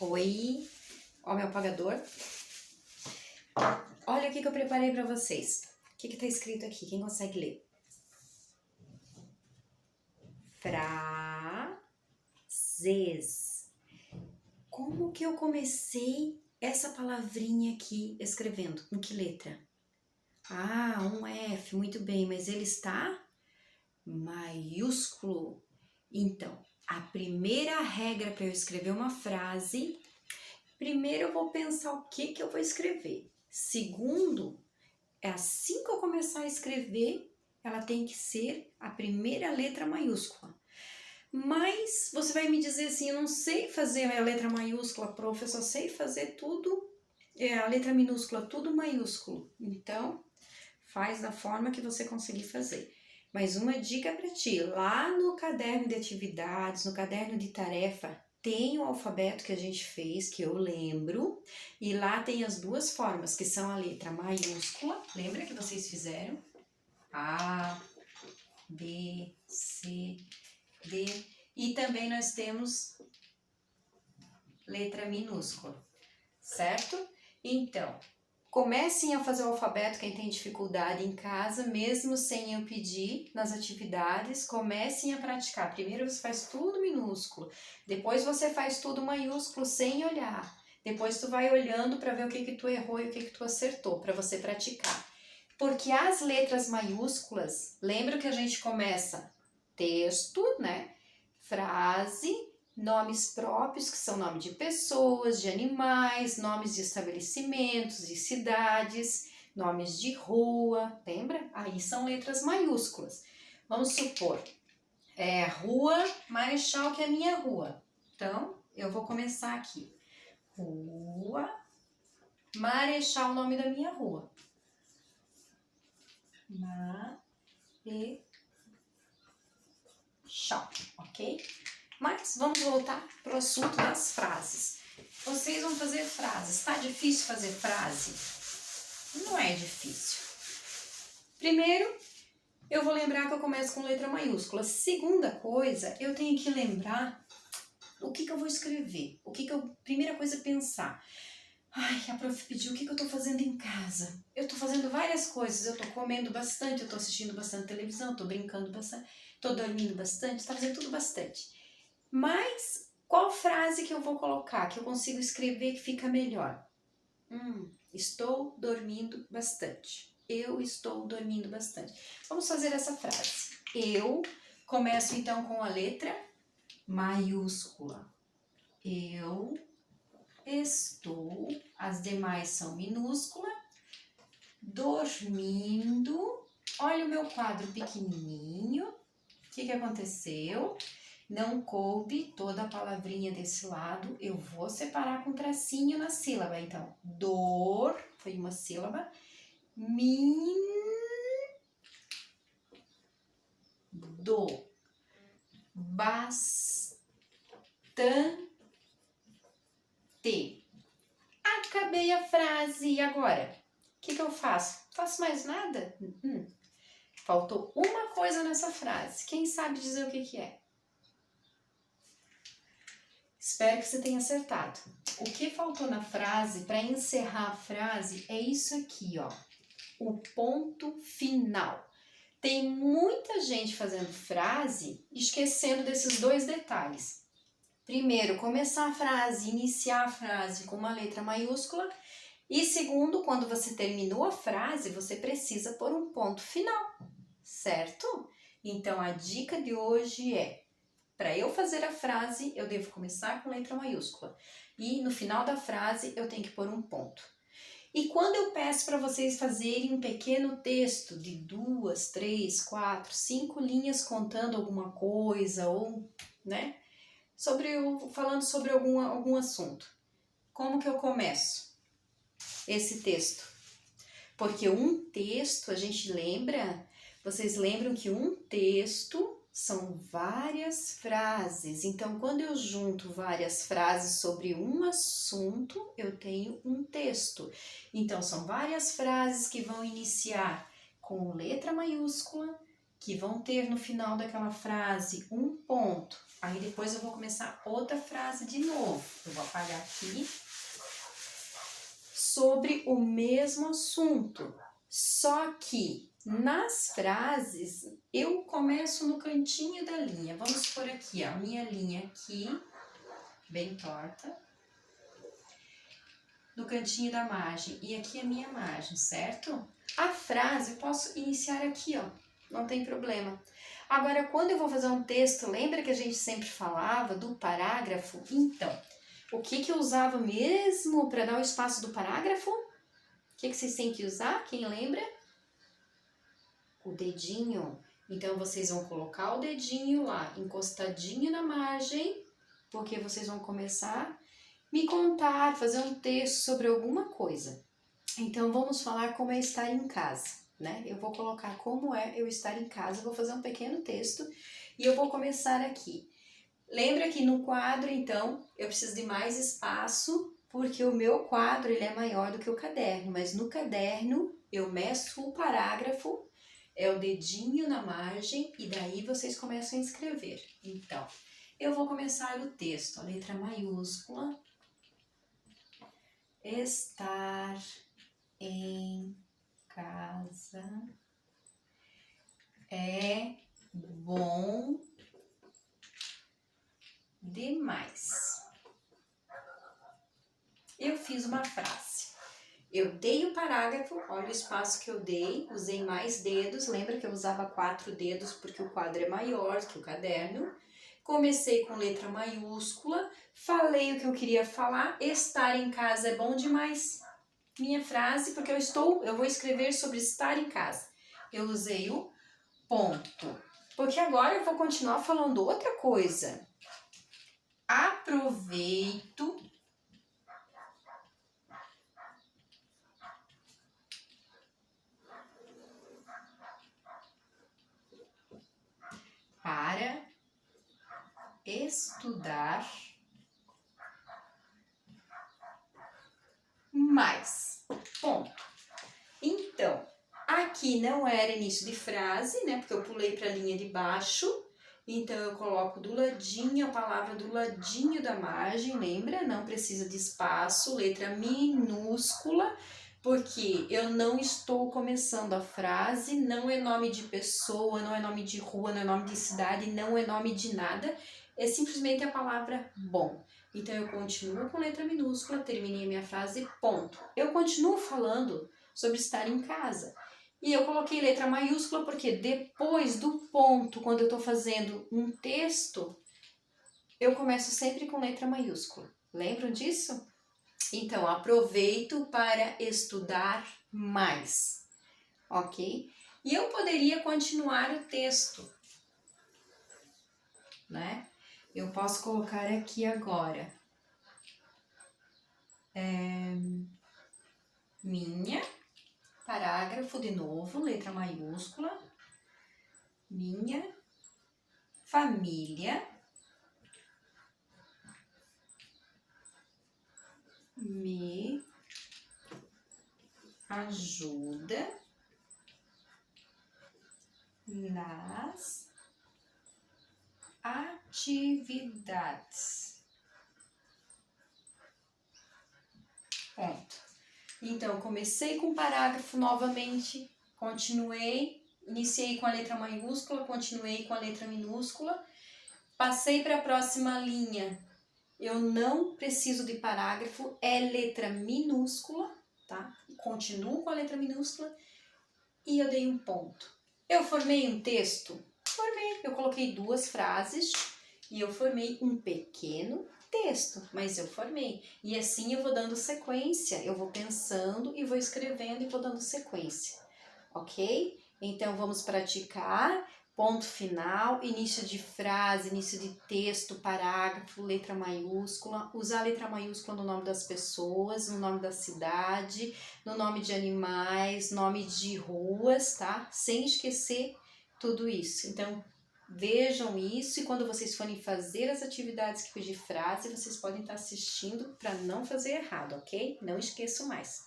Oi, ó meu apagador. Olha o que eu preparei para vocês. O que tá escrito aqui? Quem consegue ler? Frases. Como que eu comecei essa palavrinha aqui escrevendo? Com que letra? Ah, um F, muito bem, mas ele está maiúsculo. Então, a primeira regra para eu escrever uma frase, primeiro eu vou pensar o que eu vou escrever. Segundo, assim que eu começar a escrever, ela tem que ser a primeira letra maiúscula. Mas você vai me dizer assim, eu não sei fazer a letra maiúscula, prof, eu só sei fazer tudo, a letra minúscula, tudo maiúsculo. Então, faz da forma que você conseguir fazer. Mas uma dica para ti, lá no caderno de atividades, no caderno de tarefa, tem o alfabeto que a gente fez, que eu lembro, e lá tem as duas formas, que são a letra maiúscula, lembra que vocês fizeram? A, B, C, D, e também nós temos letra minúscula, certo? Então, comecem a fazer o alfabeto, quem tem dificuldade em casa, mesmo sem eu pedir nas atividades, comecem a praticar. Primeiro você faz tudo minúsculo, depois você faz tudo maiúsculo sem olhar. Depois tu vai olhando para ver o que tu errou e o que tu acertou, para você praticar. Porque as letras maiúsculas, lembra que a gente começa texto, né? Frase, nomes próprios, que são nome de pessoas, de animais, nomes de estabelecimentos, de cidades, nomes de rua, lembra? Aí são letras maiúsculas. Vamos supor, Rua Marechal, que é a minha rua. Então, eu vou começar aqui. Rua Marechal, o nome da minha rua. Marechal, ok? Mas vamos voltar para o assunto das frases. Vocês vão fazer frases. Tá difícil fazer frase? Não é difícil. Primeiro, eu vou lembrar que eu começo com letra maiúscula. Segunda coisa, eu tenho que lembrar o que eu vou escrever. Primeira coisa é pensar. Ai, a prof pediu o que eu tô fazendo em casa. Eu tô fazendo várias coisas. Eu tô comendo bastante, eu tô assistindo bastante televisão, tô brincando bastante, tô dormindo bastante, tô fazendo tudo bastante. Mas qual frase que eu vou colocar, que eu consigo escrever que fica melhor? Estou dormindo bastante. Eu estou dormindo bastante. Vamos fazer essa frase. Eu começo então com a letra maiúscula. Eu estou, as demais são minúscula, dormindo. Olha o meu quadro pequenininho. O que aconteceu? Não coube toda a palavrinha desse lado, eu vou separar com tracinho na sílaba. Então, dor, foi uma sílaba, do, bastante. Acabei a frase, e agora? O que eu faço? Faço mais nada? Faltou uma coisa nessa frase, quem sabe dizer o que é? Espero que você tenha acertado. O que faltou na frase, para encerrar a frase, é isso aqui, ó. O ponto final. Tem muita gente fazendo frase esquecendo desses dois detalhes. Primeiro, começar a frase, iniciar a frase com uma letra maiúscula. E segundo, quando você terminou a frase, você precisa pôr um ponto final, certo? Então, a dica de hoje é: para eu fazer a frase, eu devo começar com letra maiúscula. E no final da frase, eu tenho que pôr um ponto. E quando eu peço para vocês fazerem um pequeno texto de 2, 3, 4, 5 linhas contando alguma coisa ou, né, falando sobre algum assunto, como que eu começo esse texto? Porque um texto, a gente lembra, vocês lembram que um texto são várias frases. Então, quando eu junto várias frases sobre um assunto, eu tenho um texto. Então, são várias frases que vão iniciar com letra maiúscula, que vão ter no final daquela frase um ponto. Aí depois eu vou começar outra frase de novo. Eu vou apagar aqui. Sobre o mesmo assunto. Só que nas frases eu começo no cantinho da linha. Vamos por aqui, ó, minha linha aqui, bem torta. No cantinho da margem. E aqui é a minha margem, certo? A frase eu posso iniciar aqui, ó. Não tem problema. Agora, quando eu vou fazer um texto, lembra que a gente sempre falava do parágrafo? Então, o que eu usava mesmo para dar o espaço do parágrafo? O que vocês têm que usar? Quem lembra? O dedinho. Então, vocês vão colocar o dedinho lá, encostadinho na margem, porque vocês vão começar me contar, fazer um texto sobre alguma coisa. Então, vamos falar como é estar em casa, né? Eu vou colocar como é eu estar em casa, vou fazer um pequeno texto e eu vou começar aqui. Lembra que no quadro, então, eu preciso de mais espaço, porque o meu quadro ele é maior do que o caderno, mas no caderno eu meço o parágrafo, é o dedinho na margem e daí vocês começam a escrever. Então, eu vou começar o texto, a letra maiúscula. Estar em casa é bom demais. Eu fiz uma frase. Eu dei o parágrafo, olha o espaço que eu dei, usei mais dedos. Lembra que eu usava 4 dedos porque o quadro é maior que o caderno. Comecei com letra maiúscula, falei o que eu queria falar, estar em casa é bom demais. Minha frase, porque eu vou escrever sobre estar em casa. Eu usei o ponto, porque agora eu vou continuar falando outra coisa. Aproveito para estudar mais. Ponto. Então, aqui não era início de frase, né? Porque eu pulei para a linha de baixo. Então, eu coloco do ladinho, a palavra do ladinho da margem, lembra? Não precisa de espaço, letra minúscula, porque eu não estou começando a frase, não é nome de pessoa, não é nome de rua, não é nome de cidade, não é nome de nada, é simplesmente a palavra bom. Então, eu continuo com letra minúscula, terminei a minha frase, ponto. Eu continuo falando sobre estar em casa. E eu coloquei letra maiúscula porque depois do ponto, quando eu estou fazendo um texto, eu começo sempre com letra maiúscula. Lembram disso? Então, aproveito para estudar mais, ok? E eu poderia continuar o texto, né? Eu posso colocar aqui agora. Minha, parágrafo de novo, letra maiúscula. Minha família me ajuda nas atividades. Ponto. Então, comecei com o parágrafo novamente, continuei, iniciei com a letra maiúscula, continuei com a letra minúscula, passei para a próxima linha. Eu não preciso de parágrafo, é letra minúscula, tá? Continuo com a letra minúscula e eu dei um ponto. Eu formei um texto? Formei. Eu coloquei 2 frases e eu formei um pequeno texto, mas eu formei. E assim eu vou dando sequência, eu vou pensando e vou escrevendo e vou dando sequência, ok? Então vamos praticar. Ponto final, início de frase, início de texto, parágrafo, letra maiúscula, usar a letra maiúscula no nome das pessoas, no nome da cidade, no nome de animais, nome de ruas, tá? Sem esquecer tudo isso. Então, vejam isso e quando vocês forem fazer as atividades que pedir frase, vocês podem estar assistindo para não fazer errado, ok? Não esqueçam mais.